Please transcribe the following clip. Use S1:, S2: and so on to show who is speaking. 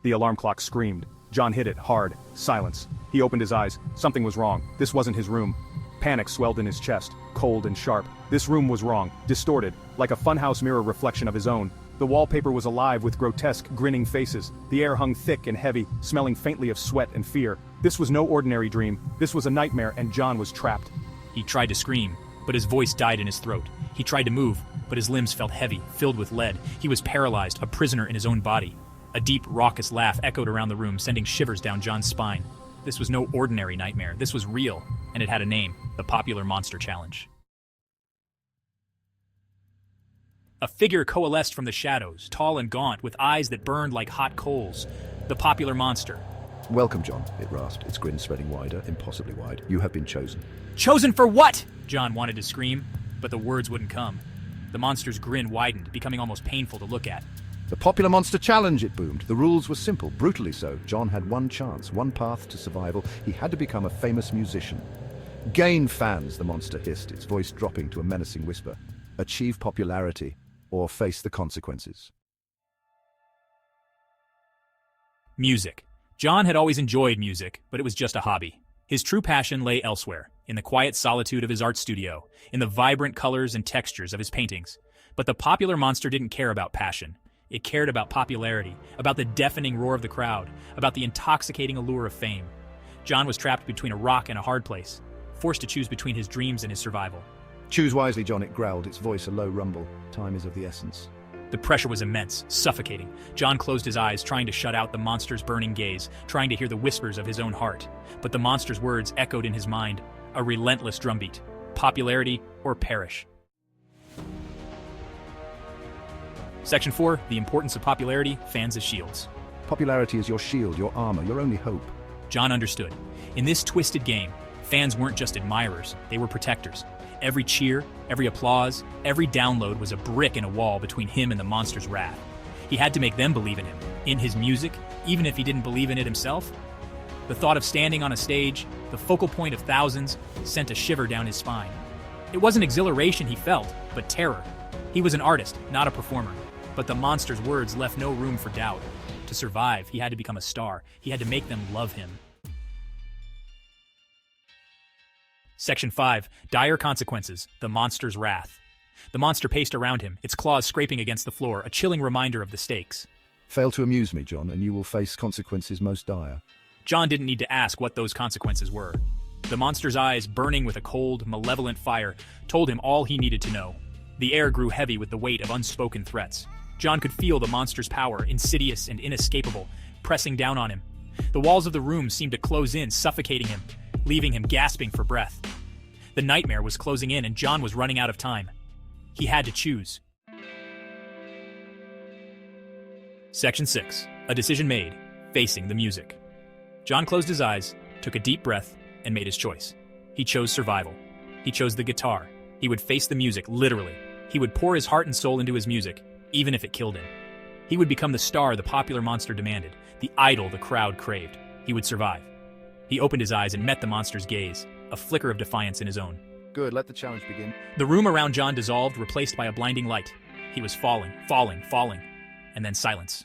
S1: The alarm clock screamed. John hit it hard. Silence. He opened his eyes. Something was wrong. This wasn't his room. Panic swelled in his chest, cold and sharp. This room was wrong, distorted, like a funhouse mirror reflection of his own. The wallpaper was alive with grotesque, grinning faces. The air hung thick and heavy, smelling faintly of sweat and fear. This was no ordinary dream. This was a nightmare, and John was trapped.
S2: He tried to scream, but his voice died in his throat. He tried to move, but his limbs felt heavy, filled with lead. He was paralyzed, a prisoner in his own body. A deep, raucous laugh echoed around the room, sending shivers down John's spine. This was no ordinary nightmare. This was real, and it had a name: the Popular Monster Challenge. A figure coalesced from the shadows, tall and gaunt, with eyes that burned like hot coals. The Popular Monster.
S3: "Welcome, John," it rasped, its grin spreading wider, impossibly wide. "You have been chosen."
S2: Chosen for what? John wanted to scream, but the words wouldn't come. The monster's grin widened, becoming almost painful to look at.
S3: "The Popular Monster Challenge," it boomed. The rules were simple, brutally so. John had one chance, one path to survival. He had to become a famous musician. "Gain fans," the monster hissed, its voice dropping to a menacing whisper. "Achieve popularity, or face the consequences."
S2: Music. John had always enjoyed music, but it was just a hobby. His true passion lay elsewhere, in the quiet solitude of his art studio, in the vibrant colors and textures of his paintings. But the Popular Monster didn't care about passion. It cared about popularity, about the deafening roar of the crowd, about the intoxicating allure of fame. John was trapped between a rock and a hard place, forced to choose between his dreams and his survival.
S3: "Choose wisely, John," it growled, its voice a low rumble. "Time is of the essence."
S2: The pressure was immense, suffocating. John closed his eyes, trying to shut out the monster's burning gaze, trying to hear the whispers of his own heart. But the monster's words echoed in his mind, a relentless drumbeat: popularity or perish. Section 4, the importance of popularity, fans as shields.
S3: Popularity is your shield, your armor, your only hope.
S2: John understood. In this twisted game, fans weren't just admirers, they were protectors. Every cheer, every applause, every download was a brick in a wall between him and the monster's wrath. He had to make them believe in him, in his music, even if he didn't believe in it himself. The thought of standing on a stage, the focal point of thousands, sent a shiver down his spine. It wasn't exhilaration he felt, but terror. He was an artist, not a performer. But the monster's words left no room for doubt. To survive, he had to become a star. He had to make them love him. Section 5, dire consequences, the monster's wrath. The monster paced around him, its claws scraping against the floor, a chilling reminder of the stakes.
S3: "Fail to amuse me, John, and you will face consequences most dire."
S2: John didn't need to ask what those consequences were. The monster's eyes, burning with a cold, malevolent fire, told him all he needed to know. The air grew heavy with the weight of unspoken threats. John could feel the monster's power, insidious and inescapable, pressing down on him. The walls of the room seemed to close in, suffocating him, leaving him gasping for breath. The nightmare was closing in, and John was running out of time. He had to choose. Section 6, a decision made, facing the music. John closed his eyes, took a deep breath, and made his choice. He chose survival. He chose the guitar. He would face the music, literally. He would pour his heart and soul into his music, even if it killed him. He would become the star the Popular Monster demanded, the idol the crowd craved. He would survive. He opened his eyes and met the monster's gaze, a flicker of defiance in his own.
S3: "Good, let the challenge begin."
S2: The room around John dissolved, replaced by a blinding light. He was falling, falling, falling, and then silence.